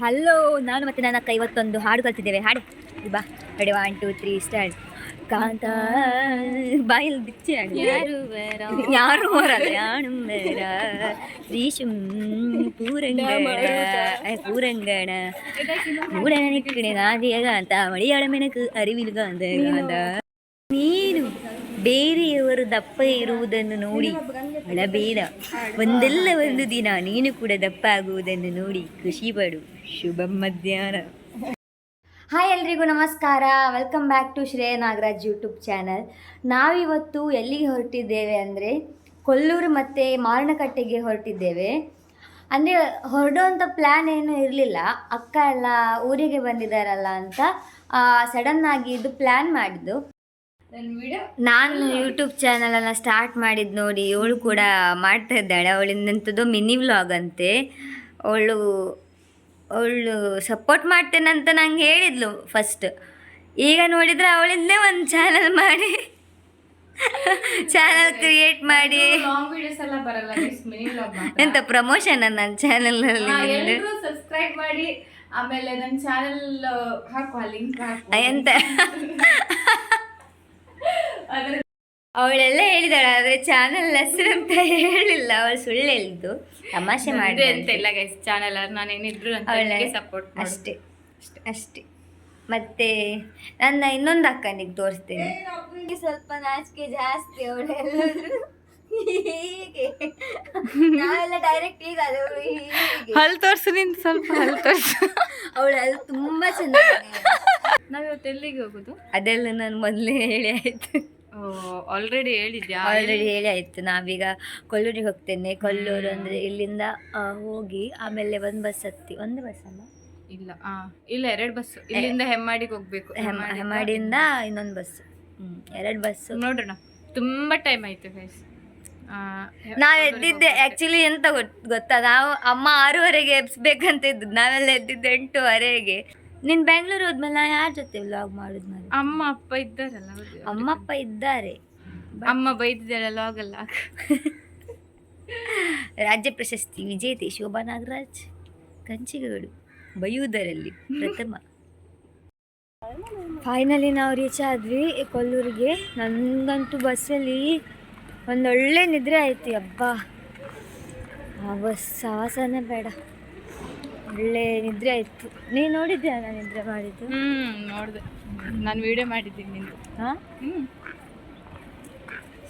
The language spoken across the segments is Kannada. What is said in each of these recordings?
ಹಲೋ, ನಾನು ಮತ್ತೆ ನನ್ನ ಅಕ್ಕ ಇವತ್ತೊಂದು ಹಾಡು ಕಲ್ತಿದ್ದೇವೆ. ಹಾಡು ಬಾ, ರೆಡಿ 1 2 3 ಸ್ಟಾರ್ಟ್. ಕಾಂತ ಬಾಯಲ್ಲಿ ಬಿಚ್ಚಿ ಯಾರು ಬರಲ್ಲ ಯಾಣು ಬೇಡ ಶ್ರೀಶುಂ பூரங்கட ಮೂಡನಿಕ್ಕಣೆ ನಾದಿಯಗ ಅಂತ ಮಳಿಯಾಳ ಮೆನಕು ಅರಿವಿಲ್ಗ ಅಂತ ನೀನು ಬೇರೆಯವರು ದಪ್ಪ ಇರುವುದನ್ನು ನೋಡಿ ಅಳಬೇಡ. ಒಂದಲ್ಲ ಒಂದು ದಿನ ನೀನು ಕೂಡ ದಪ್ಪ ಆಗುವುದನ್ನು ನೋಡಿ ಖುಷಿ ಪಡು. ಶುಭ ಮಧ್ಯಾಹ್ನ. ಹಾಯ್ ಎಲ್ರಿಗೂ ನಮಸ್ಕಾರ. Welcome back to Shreya Nagaraj YouTube channel. ನಾವಿವತ್ತು ಎಲ್ಲಿಗೆ ಹೊರಟಿದ್ದೇವೆ ಅಂದರೆ ಕೊಲ್ಲೂರು ಮತ್ತು ಮಾರಣಕಟ್ಟೆಗೆ ಹೊರಟಿದ್ದೇವೆ. ಅಂದರೆ ಹೊರಡುವಂಥ ಪ್ಲ್ಯಾನ್ ಏನೂ ಇರಲಿಲ್ಲ. ಅಕ್ಕ ಎಲ್ಲ ಊರಿಗೆ ಬಂದಿದ್ದಾರಲ್ಲ ಅಂತ ಸಡನ್ನಾಗಿ ಇದು ಪ್ಲ್ಯಾನ್ ಮಾಡಿದ್ದು. ನಾನು ಯೂಟ್ಯೂಬ್ ಚಾನಲನ್ನು ಸ್ಟಾರ್ಟ್ ಮಾಡಿದ್ದು ನೋಡಿ ಇವಳು ಕೂಡ ಮಾಡ್ತಾ ಇದ್ದಾಳೆ. ಅವಳಿಂದಂಥದ್ದು ಮಿನಿ ವ್ಲಾಗ್ ಅಂತೆ. ಅವಳು ಸಪೋರ್ಟ್ ಮಾಡ್ತೇನಂತ ನಂಗೆ ಹೇಳಿದ್ಲು ಫಸ್ಟ್. ಈಗ ನೋಡಿದರೆ ಅವಳಿಂದೇ ಒಂದು ಚಾನಲ್ ಮಾಡಿ ಚಾನಲ್ ಕ್ರಿಯೇಟ್ ಮಾಡಿ ಎಂತ ಪ್ರಮೋಷನ್ ನನ್ನ ಚಾನಲಲ್ಲಿ ಸಬ್ಸ್ಕ್ರೈಬ್ ಮಾಡಿ. ಆಮೇಲೆ ನನ್ನ ಚಾನಲ್ ಹಾಕುವ ಲಿಂಕ್ ಎಂತ ಅವಳೆಲ್ಲ ಹೇಳಿದಾಳೆ, ಆದರೆ ಚಾನಲ್ ಹೆಸರು ಅಂತ ಹೇಳಿಲ್ಲ. ಅವಳು ಸುಳ್ಳು ಹೇಳಿದ್ದು, ತಮಾಷೆ ಮಾಡಿದೆ ಅಂತ ಇಲ್ಲ ಗೈಸ್. ಚಾನಲ್ ನಾನೇನಿದ್ರು ಸಪೋರ್ಟ್ ಅಷ್ಟೇ ಅಷ್ಟೇ. ಮತ್ತೆ ನನ್ನ ಇನ್ನೊಂದು ಅಕ್ಕನಿಗೆ ತೋರಿಸ್ತೇನೆ. ಸ್ವಲ್ಪ ನಾಚಿಕೆ ಜಾಸ್ತಿ ಅವಳೆಲ್ಲ ಹೀಗೆ, ನಾವೆಲ್ಲ ಡೈರೆಕ್ಟ್ ಈಗ ಅದು ಹಲ್ ತೋರ್ಸು, ನಿಂದು ಸ್ವಲ್ಪ ಹಲ್ ತೋರ್ಸು. ಅವಳು ಅದು ತುಂಬ ಚೆನ್ನಾಗಿ. ನಾವಿವತ್ತು ಎಲ್ಲಿಗೆ ಹೋಗೋದು ಅದೆಲ್ಲ ನಾನು ಮೊದಲೇ ಹೇಳಿ ಆಯ್ತು. ಆಲ್ರೆಡಿ ಹೇಳಿದ್ಯಾ? ಆಲ್ರೆಡಿ ಹೇಳಿ ಆಯ್ತು. ನಾವೀಗ ಕೊಲ್ಲೂರಿಗೆ ಹೋಗ್ತೇನೆ. ಕೊಲ್ಲೂರು ಅಂದರೆ ಇಲ್ಲಿಂದ ಹೋಗಿ ಆಮೇಲೆ ಒಂದು ಬಸ್ ಹತ್ತಿ, ಒಂದು ಬಸ್ ಅಲ್ಲ ಇಲ್ಲ 2 ಬಸ್. ಇಲ್ಲಿಂದ ಹೆಮ್ಮಾಡಿಗೆ ಹೋಗ್ಬೇಕು. ಹೆಮ್ಮಾಡಿಯಿಂದ ಇನ್ನೊಂದು ಬಸ್, 2 ಬಸ್. ನೋಡೋಣ, ತುಂಬಾ ಟೈಮ್ ಆಯ್ತು ಗೈಸ್. ನಾವು ಎದ್ದಿದ್ದೆ ಆ್ಯಕ್ಚುಲಿ ಎಂತ ಗೊತ್ತಾ, ನಾವು ಅಮ್ಮ 6:30ಗೆ ಎಬ್ಸ್ಬೇಕಂತ ಇದ್ದು, ನಾವೆಲ್ಲ ಎದ್ದಿದ್ದು 8:30ಗೆ. ನೀನು ಬೆಂಗಳೂರು ಹೋದ್ಮೇಲೆ ನಾನು ಯಾರ ಜೊತೆ ವ್ಲಾಗ್ ಮಾಡಿದ್ ಮೇಲೆ? ಅಮ್ಮ ಅಪ್ಪ ಇದ್ದಾರಲ್ಲ. ಅಮ್ಮ ಅಪ್ಪ ಇದ್ದಾರೆ. ಅಮ್ಮ ಬೈದಿದ್ದಾಳೆ ವ್ಲಾಗ್ ಅಲ್ಲ. ರಾಜ್ಯ ಪ್ರಶಸ್ತಿ ವಿಜೇತೆ ಶೋಭಾ ನಾಗರಾಜ್ ಕಂಚಿಗಳು ಬೈಯುವುದರಲ್ಲಿ ಪ್ರಥಮ. ಫೈನಲಿ ನಾವು ರೀಚ್ ಆದ್ವಿ ಕೊಲ್ಲೂರಿಗೆ. ನನಗಂತೂ ಬಸ್ಸಲ್ಲಿ ಒಂದೊಳ್ಳೆ ನಿದ್ರೆ ಆಯ್ತು. ಅಬ್ಬಾ, ಆ ಬಸ್ ಆವಾಸನೇ ಬೇಡ, ಒಳ್ಳೆ ನಿದ್ರೆ ಆಯಿತು. ನೀನು ನೋಡಿದ್ಯಾ ನಾನು ನಿದ್ರೆ ಮಾಡಿದ್ದು? ನೋಡಿದೆ, ನಾನು ವಿಡಿಯೋ ಮಾಡಿದ್ದೀನಿ ನಿಂದು. ಹಾಂ,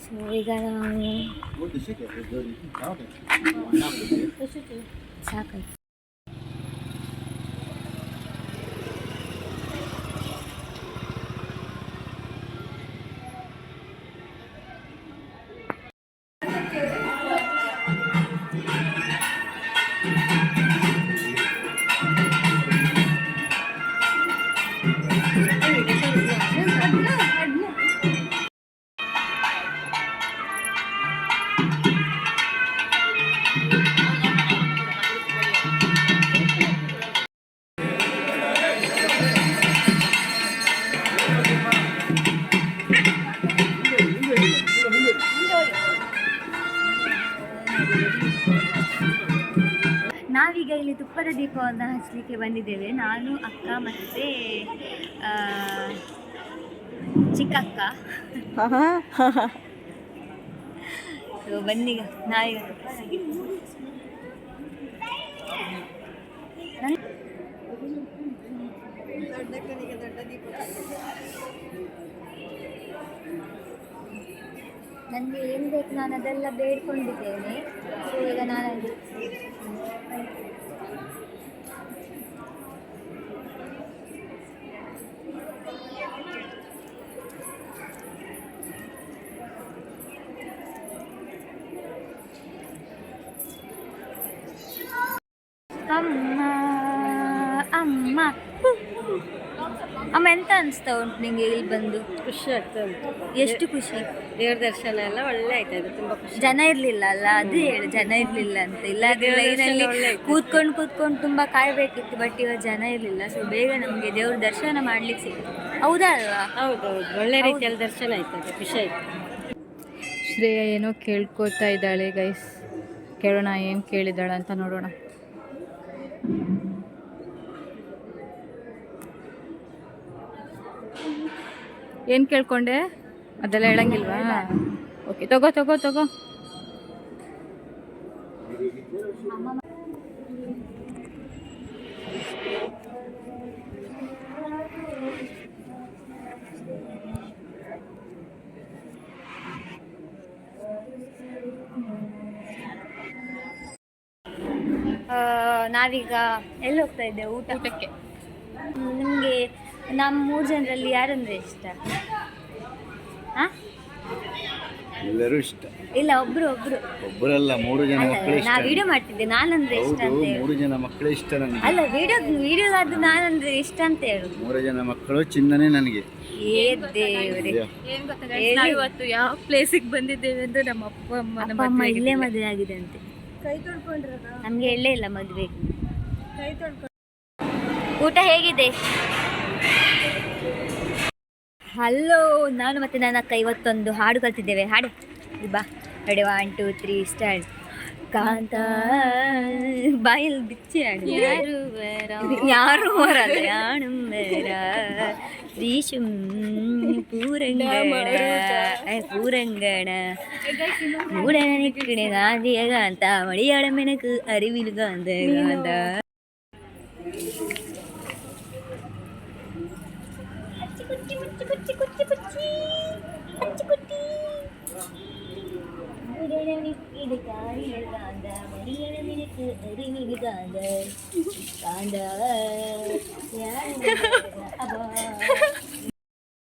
ಸೊ ಈಗ ನಾವು ಸಾಕಾಯ್ತು. ನಾವೀಗ ಇಲ್ಲಿ ತುಪ್ಪದ ದೀಪವನ್ನು ಹಚ್ಚಲಿಕ್ಕೆ ಬಂದಿದ್ದೇವೆ. ನಾನು, ಅಕ್ಕ ಮತ್ತು ಚಿಕ್ಕಕ್ಕ. ಸೊ ಬನ್ನಿಗ ನಾವೀಗ ನನಗೆ ಏನು ಬೇಕು ನಾನು ಅದೆಲ್ಲ ಬೇಡ್ಕೊಂಡಿದ್ದೇನೆ. ಸೊ ಈಗ ನಾನು ಅಮ್ಮ ಅಮ್ಮ ಅಮ್ಮ ಎಂತ ಅನಿಸ್ತಾ ಉಂಟು ನಿಮಗೆ ಇಲ್ಲಿ ಬಂದು? ಖುಷಿ ಆಗ್ತಾ ಉಂಟು. ಎಷ್ಟು ಖುಷಿ? ದೇವ್ರ ದರ್ಶನ ಎಲ್ಲ ಒಳ್ಳೆ ಆಯ್ತದೆ, ತುಂಬಾ ಖುಷಿ. ಜನ ಇರಲಿಲ್ಲ ಅಲ್ಲ, ಅದು ಹೇಳು, ಜನ ಇರಲಿಲ್ಲ ಅಂತ. ಇಲ್ಲಾದ್ರೆ ಲೈನಲ್ಲಿ ಕೂತ್ಕೊಂಡು ತುಂಬ ಕಾಯಬೇಕಿತ್ತು. ಬಟ್ ಇವಾಗ ಜನ ಇರಲಿಲ್ಲ, ಸೊ ಬೇಗ ನಮಗೆ ದೇವ್ರ ದರ್ಶನ ಮಾಡ್ಲಿಕ್ಕೆ ಸಿಕ್ತು. ಹೌದಾ ಅಲ್ವಾ? ಹೌದೌದು, ಒಳ್ಳೆ ರೀತಿಯಲ್ಲಿ ದರ್ಶನ ಆಯ್ತದೆ, ಖುಷಿ ಆಯ್ತು. ಶ್ರೇಯ ಏನೋ ಕೇಳ್ಕೊತಾ ಇದ್ದಾಳೆ ಗೈಸ್. ಕೇಳೋಣ ಏನು ಕೇಳಿದಾಳೆ ಅಂತ ನೋಡೋಣ. ಏನು ಕೇಳ್ಕೊಂಡೆ? ಅದೆಲ್ಲ ಹೇಳಂಗಿಲ್ವಾ? ಓಕೆ, ತಗೋ ತಗೋ ತಗೋ. ನಾವೀಗ ಎಲ್ಲಿ ಹೋಗ್ತಾ ಇದ್ದೇವೆ? ಊಟಕ್ಕೆ. ನಿಮಗೆ ನಮ್ಮ 3 ಜನರಲ್ಲಿ ಯಾರಂದ್ರೆ ಇಷ್ಟ? ಹಾಂ, ಎಲ್ಲರೂ ಇಷ್ಟ. ಇಲ್ಲ, ಒಬ್ರು ಒಬ್ಬರಲ್ಲ, 3 ಜನ ಮಕ್ಕಳು ಇಷ್ಟ. ನಾ ವಿಡಿಯೋ ಮಾಡ್ತಿದ್ದೆ, ನಾನಂದ್ರೆ ಇಷ್ಟ ಹೌದು, ಅಂತ ಹೇಳು. 3 ಜನ ಮಕ್ಕಳೇ ಇಷ್ಟ ನನಗೆ. ಅಲ್ಲ, ವಿಡಿಯೋಗಾದ್ರು ನಾನಂದ್ರೆ ಇಷ್ಟ ಅಂತ ಹೇಳು. 3 ಜನ ಮಕ್ಕಳು ಚಿನ್ನನೇ ನನಗೆ. ಏ ದೇವ್ರೆ, ಏನ್ ಗೊತ್ತಾ guys, ನಾವು ಇವತ್ತು ಯಾವ ಪ್ಲೇಸಿಗೆ ಬಂದಿದ್ದೇವೆ ಅಂದ್ರೆ ನಮ್ಮ ಅಪ್ಪ ಅಮ್ಮ ಇಲ್ಲೇ ಮದುವೆ ಆಗಿದೆ ಅಂತೆ. ನಮ್ಗೆ ಹೇಳಲೇ ಇಲ್ಲ ಮದುವೆ. ಊಟ ಹೇಗಿದೆ? ಹಲೋ, ನಾನು ಮತ್ತೆ ನನ್ನ ಅಕ್ಕ ಇವತ್ತೊಂದು ಹಾಡು ಕಲ್ತಿದ್ದೇವೆ. ಹಾಡು ಬಾ, ರೆಡಿ 1 2 3 ಸ್ಟಾರ್ಟ್. ಕಾಂತ ಬಾಯಲ್ಲಿ ಬಿಚ್ಚಿ ಹಾಡು. ಯಾರು ಬರಲ್ಲ ಯಾಣುಂಬರ ಶ್ರೀಶುಂ பூரங்கட மூடனிக்கிட காந்திய காந்தா மடியாளம் எனக்கு அறிவில் காந்த காந்தா.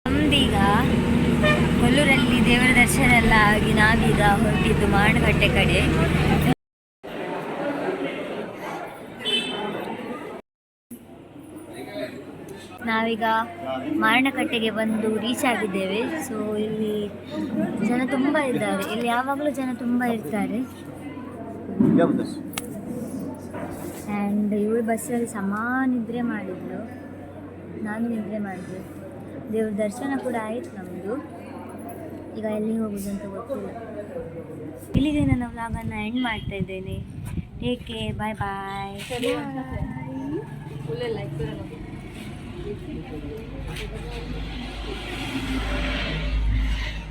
ನಮ್ದೀಗ ಕೊಲ್ಲೂರಲ್ಲಿ ದೇವರ ದರ್ಶನ ಎಲ್ಲ ಆಗಿ ನಾವೀಗ ಹೊರಟಿದ್ದು ಮಾರಣಕಟ್ಟೆ ಕಡೆ. ನಾವೀಗ ಮಾರಣಕಟ್ಟೆಗೆ ಬಂದು ರೀಚ್ ಆಗಿದ್ದೇವೆ. ಸೊ ಇಲ್ಲಿ ಜನ ತುಂಬ ಇದ್ದಾರೆ, ಇಲ್ಲಿ ಯಾವಾಗಲೂ ಜನ ತುಂಬ ಇರ್ತಾರೆ. ಆ್ಯಂಡ್ ಇವಳು ಬಸ್ಸಲ್ಲಿ ನಿದ್ರೆ ಮಾಡಿದ್ಲು, ನಾನು ನಿದ್ರೆ ಮಾಡಿದೆ. ದೇವ್ರ ದರ್ಶನ ಕೂಡ ಆಯಿತು ನಮ್ಮದು. ಈಗ ಎಲ್ಲಿ ಹೋಗೋದು ಅಂತ ಗೊತ್ತಿಲ್ಲ. ಇಲ್ಲಿಗೆ ನನ್ನ ವ್ಲಾಗನ್ನು ಎಂಡ್ ಮಾಡ್ತಾ ಇದ್ದೇನೆ. ಟೇಕ್ ಕೇರ್, ಬಾಯ್ ಬಾಯ್.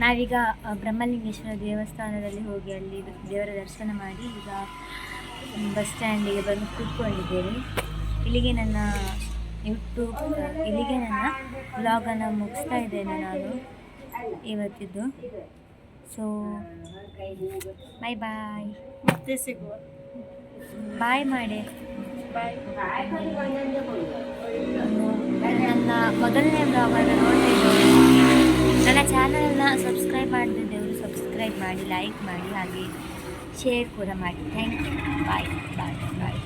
ನಾವೀಗ ಬ್ರಹ್ಮಲಿಂಗೇಶ್ವರ ದೇವಸ್ಥಾನದಲ್ಲಿ ಹೋಗಿ ಅಲ್ಲಿ ದೇವರ ದರ್ಶನ ಮಾಡಿ ಈಗ ಬಸ್ ಸ್ಟ್ಯಾಂಡಿಗೆ ಬಂದು ಕೂತ್ಕೊಂಡಿದ್ದೇವೆ. ಇಲ್ಲಿಗೆ ನನ್ನ ವ್ಲಾಗನ್ನು ಮುಗಿಸ್ತಾ ಇದ್ದೇನೆ ನಾನು ಇವತ್ತಿದ್ದು. ಸೊ ಬಾಯ್ ಬಾಯ್, ಮತ್ತೆ ಸಿಗುವ. ಬಾಯ್ ಮಾಡಿ. ನನ್ನ ಮೊದಲನೇ ವ್ಲಾಗನ್ನು ನೋಡ್ತಿದ್ದವರು ನನ್ನ ಚಾನಲನ್ನು ಸಬ್ಸ್ಕ್ರೈಬ್ ಮಾಡದಿದ್ದವರು ಸಬ್ಸ್ಕ್ರೈಬ್ ಮಾಡಿ, ಲೈಕ್ ಮಾಡಿ, ಹಾಗೆ ಶೇರ್ ಕೂಡ ಮಾಡಿ. Thank you. Bye bye bye.